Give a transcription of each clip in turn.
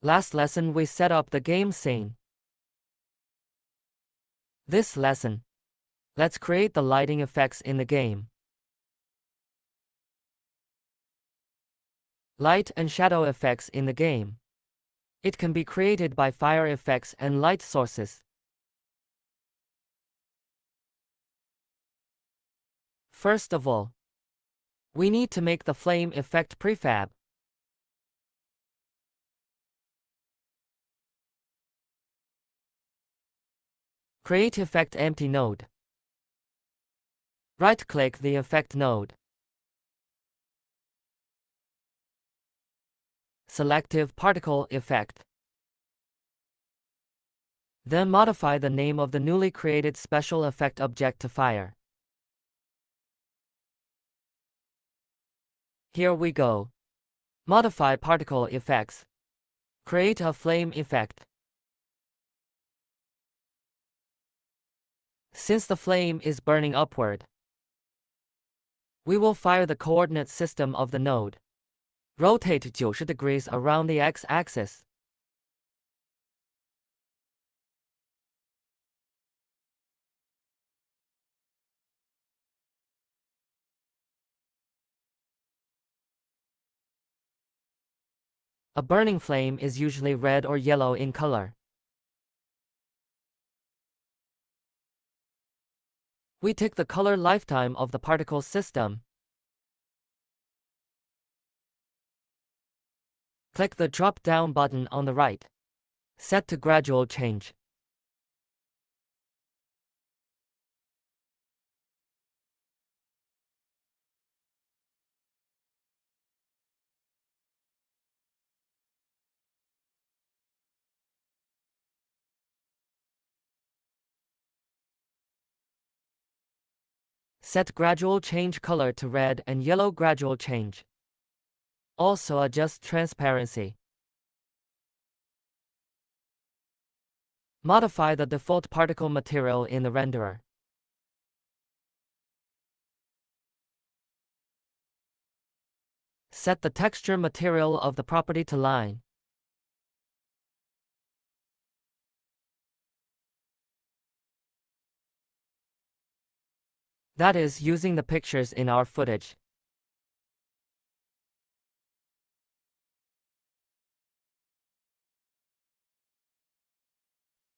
Last lesson we set up the game scene. This lesson, let's create the lighting effects in the game. Light and shadow effects in the game. It can be created by fire effects and light sources. First of all, we need to make the flame effect prefab. Create Effect Empty node. Right-click the Effect node. Selective Particle Effect. Then modify the name of the newly created special effect object to fire. Here we go. Modify Particle Effects. Create a flame effect. Since the flame is burning upward, we will fire the coordinate system of the node. Rotate 90 degrees around the x-axis. A burning flame is usually red or yellow in color. We take the color lifetime of the particle system. Click the drop-down button on the right. Set to gradual change. Set gradual change color to red and yellow gradual change. Also adjust transparency. Modify the default particle material in the renderer. Set the texture material of the property to line. That is, using the pictures in our footage.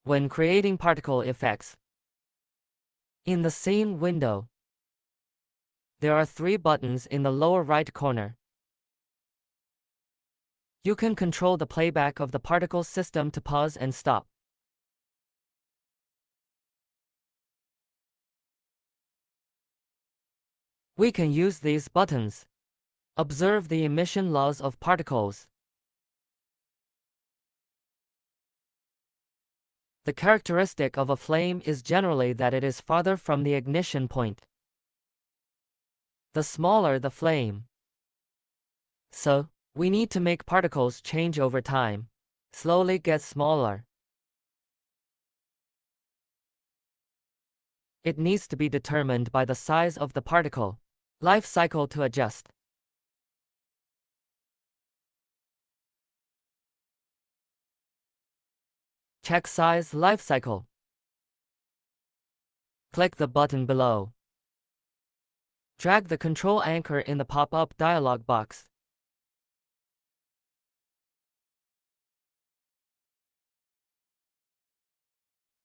When creating particle effects, in the scene window, there are 3 buttons in the lower right corner. You can control the playback of the particle system to pause and stop. We can use these buttons. Observe the emission laws of particles. The characteristic of a flame is generally that it is farther from the ignition point. The smaller the flame. So, we need to make particles change over time. Slowly get smaller. It needs to be determined by the size of the particle. Life cycle to adjust. Check size life cycle. Click the button below. Drag the control anchor in the pop-up dialog box.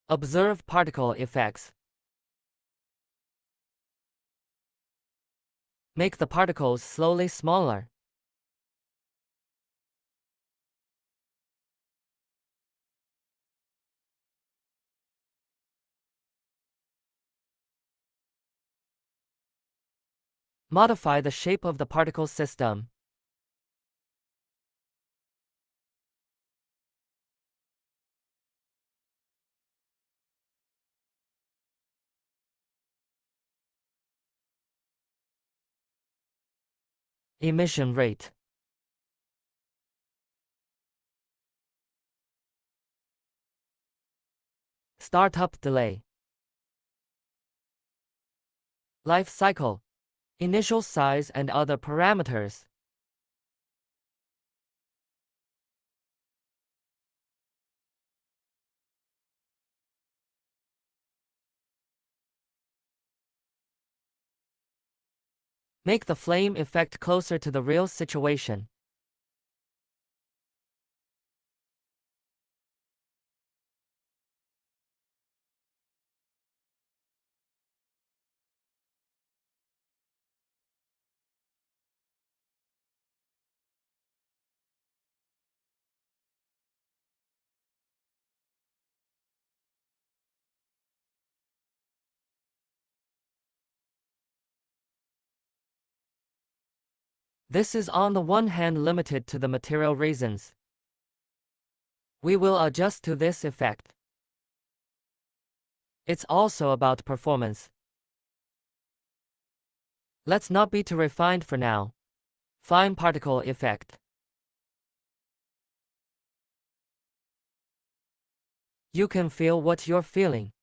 Observe particle effects. Make the particles slowly smaller. Modify the shape of the particle system. Emission rate. Startup delay. Life cycle. Initial size and other parameters. Make the flame effect closer to the real situation. This is on the one hand limited to the material reasons. We will adjust to this effect. It's also about performance. Let's not be too refined for now. Fine particle effect. You can feel what you're feeling.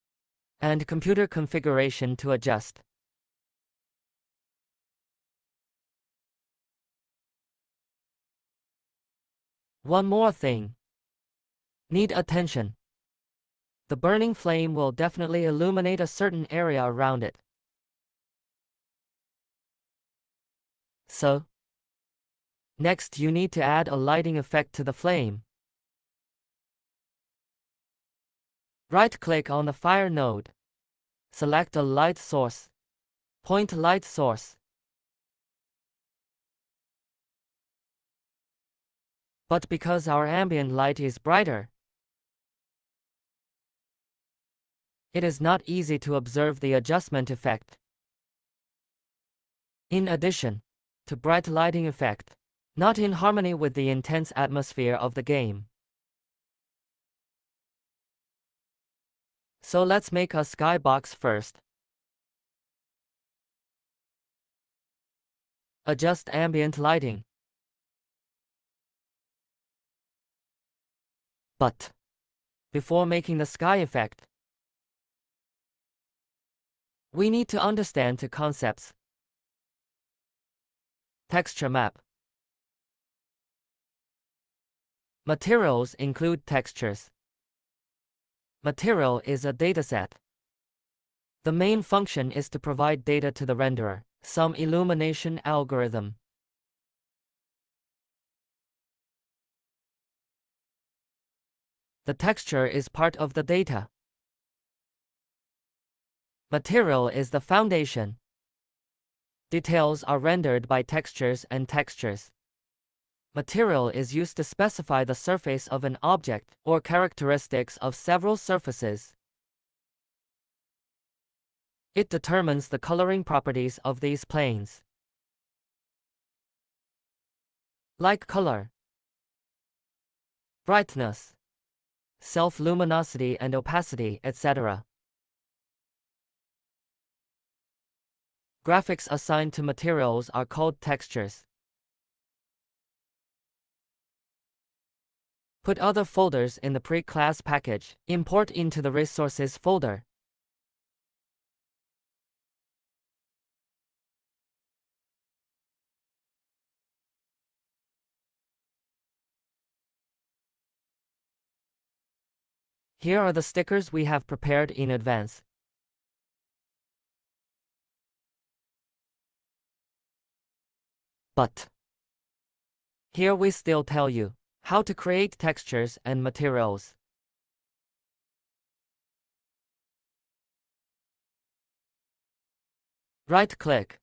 And computer configuration to adjust. One more thing. Need attention. The burning flame will definitely illuminate a certain area around it. So, next you need to add a lighting effect to the flame. Right-click on the fire node. Select a light source. Point light source. But because our ambient light is brighter, it is not easy to observe the adjustment effect. In addition to bright lighting effect, not in harmony with the intense atmosphere of the game. So let's make a skybox first. Adjust ambient lighting. But before making the sky effect, we need to understand two concepts. Texture map. Materials include textures. Material is a dataset. The main function is to provide data to the renderer, some illumination algorithm. The texture is part of the data. Material is the foundation. Details are rendered by textures and textures. Material is used to specify the surface of an object or characteristics of several surfaces. It determines the coloring properties of these planes, like color, brightness, self-luminosity and opacity, etc. Graphics assigned to materials are called textures. Put other folders in the pre-class package. Import into the resources folder. Here are the stickers we have prepared in advance. But here we still tell you how to create textures and materials. Right-click.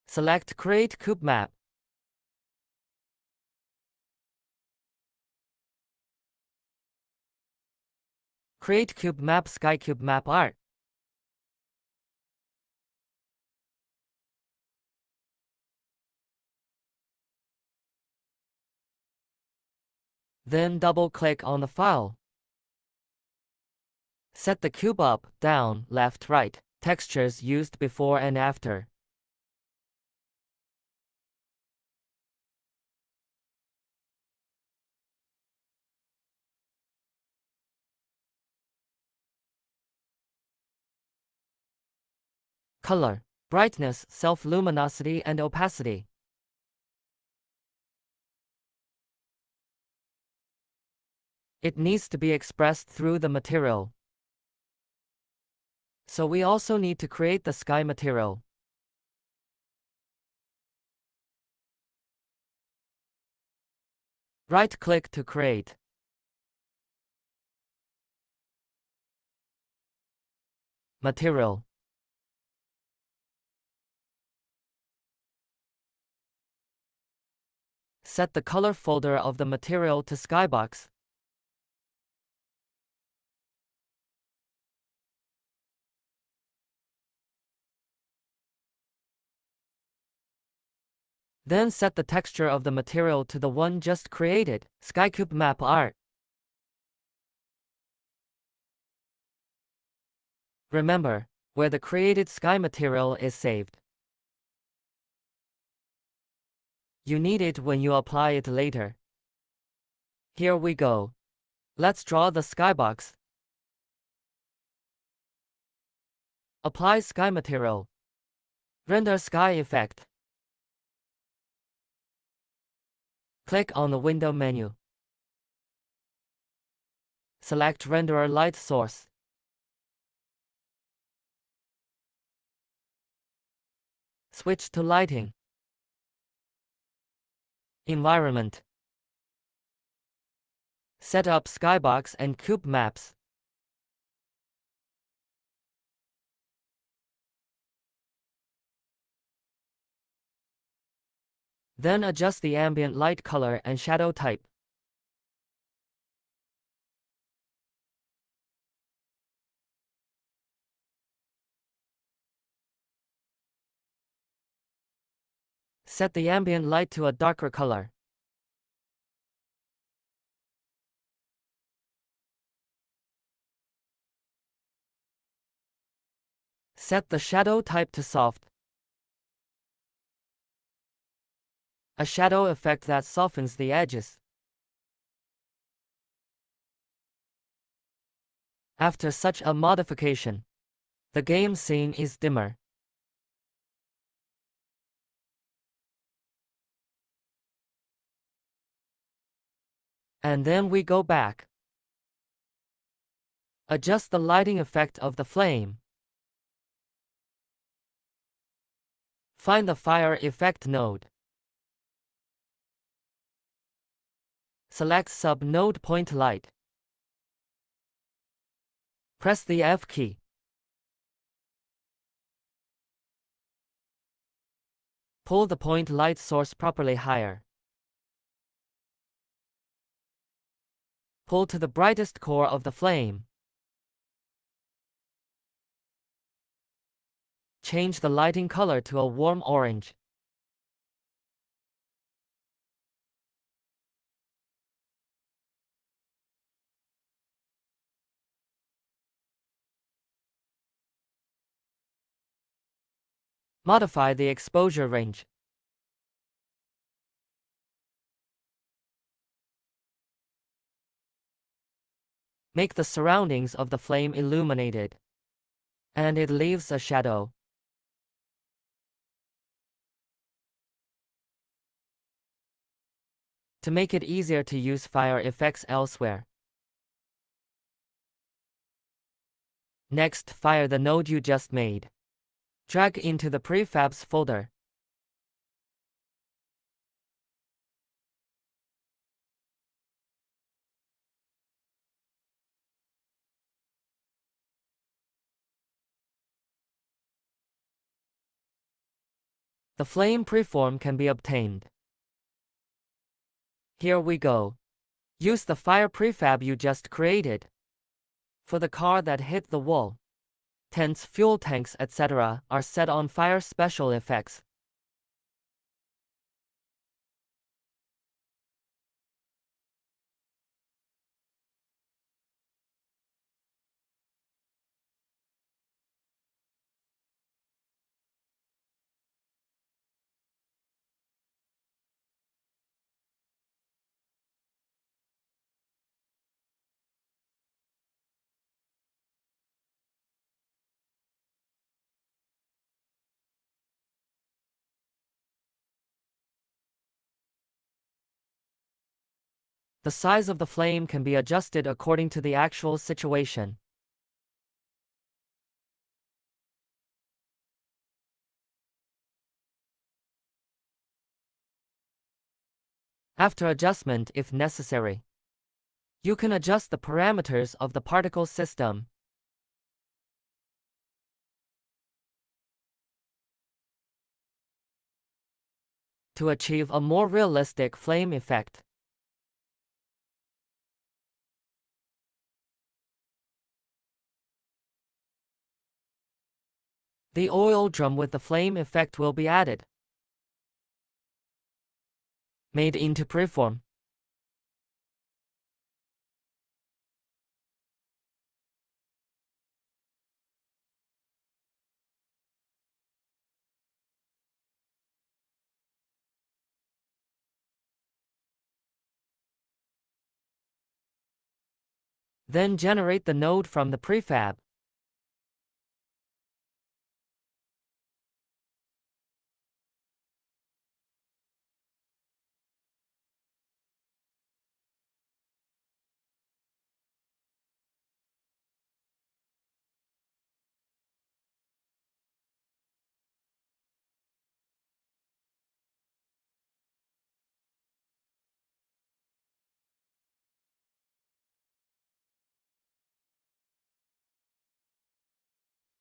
Select Create Cube Map. Create Cube Map Sky Cube Map Art. Then double-click on the file. Set the cube up, down, left, right. Textures used before and after. Color, brightness, self-luminosity and opacity. It needs to be expressed through the material. So we also need to create the sky material. Right-click to create. Material. Set the color folder of the material to Skybox. Then set the texture of the material to the one just created, SkyCube Map Art. Remember, where the created sky material is saved. You need it when you apply it later. Here we go. Let's draw the skybox. Apply sky material. Render sky effect. Click on the window menu. Select renderer light source. Switch to lighting. Environment. Set up skybox and cube maps. Then adjust the ambient light color and shadow type. Set the ambient light to a darker color. Set the shadow type to soft. A shadow effect that softens the edges. After such a modification, the game scene is dimmer. And then we go back. Adjust the lighting effect of the flame. Find the fire effect node. Select sub-node point light. Press the F key. Pull the point light source properly higher. Pull to the brightest core of the flame. Change the lighting color to a warm orange. Modify the exposure range. Make the surroundings of the flame illuminated. And it leaves a shadow. To make it easier to use fire effects elsewhere. Next, fire the node you just made. Drag into the prefabs folder. The flame preform can be obtained. Here we go. Use the fire prefab you just created. For the car that hit the wall, tents, fuel tanks, etc. are set on fire special effects. The size of the flame can be adjusted according to the actual situation. after adjustment if necessary. You can adjust the parameters of the particle system to achieve a more realistic flame effect. The oil drum with the flame effect will be added. Made into preform. Then generate the node from the prefab.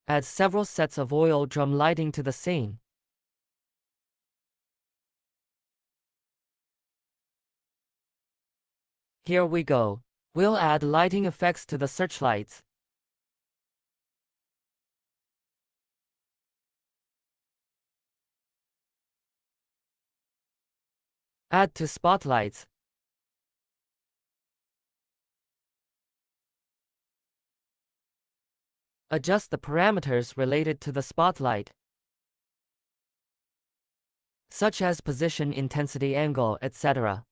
Add several sets of oil drum lighting to the scene. Here we go. We'll add lighting effects to the searchlights. Add to spotlights. Adjust the parameters related to the spotlight, such as position, intensity, angle, etc.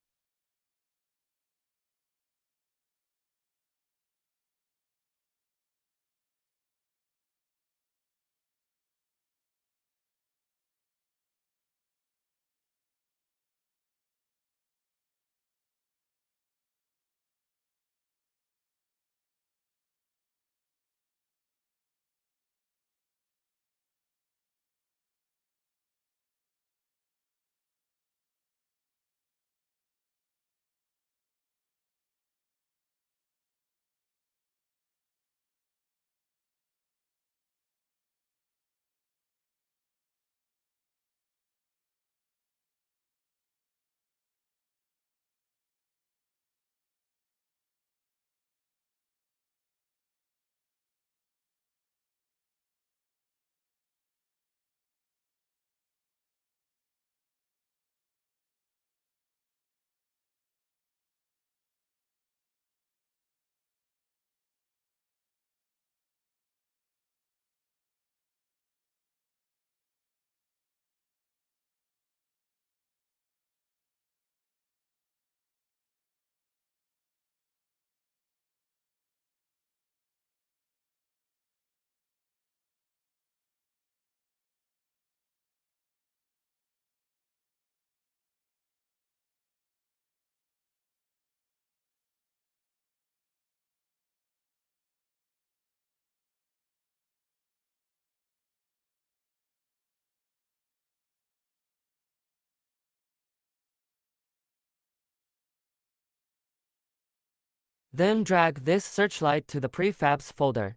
Then drag this searchlight to the prefabs folder.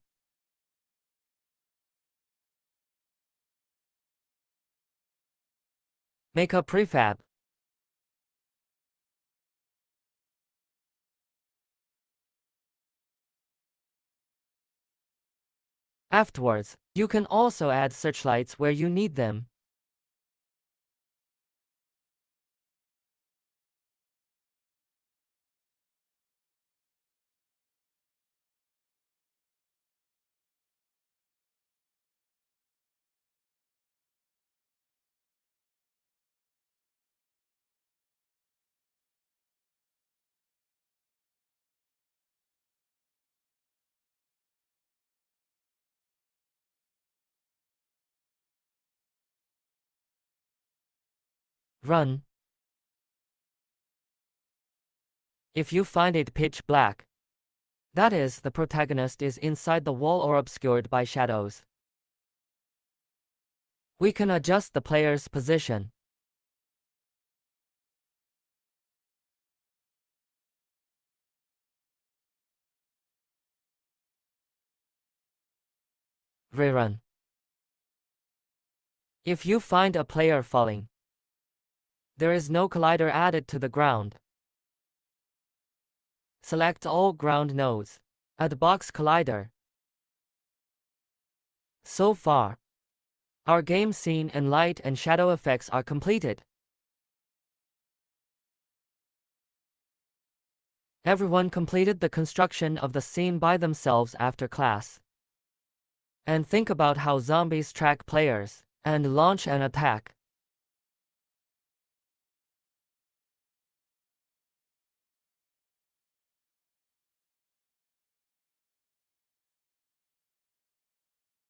Make a prefab. Afterwards, you can also add searchlights where you need them. Run. If you find it pitch black, that is, the protagonist is inside the wall or obscured by shadows, we can adjust the player's position. Rerun. If you find a player falling, there is no collider added to the ground. Select all ground nodes. Add box collider. So far, our game scene and light and shadow effects are completed. Everyone completed the construction of the scene by themselves after class. And think about how zombies track players and launch an attack.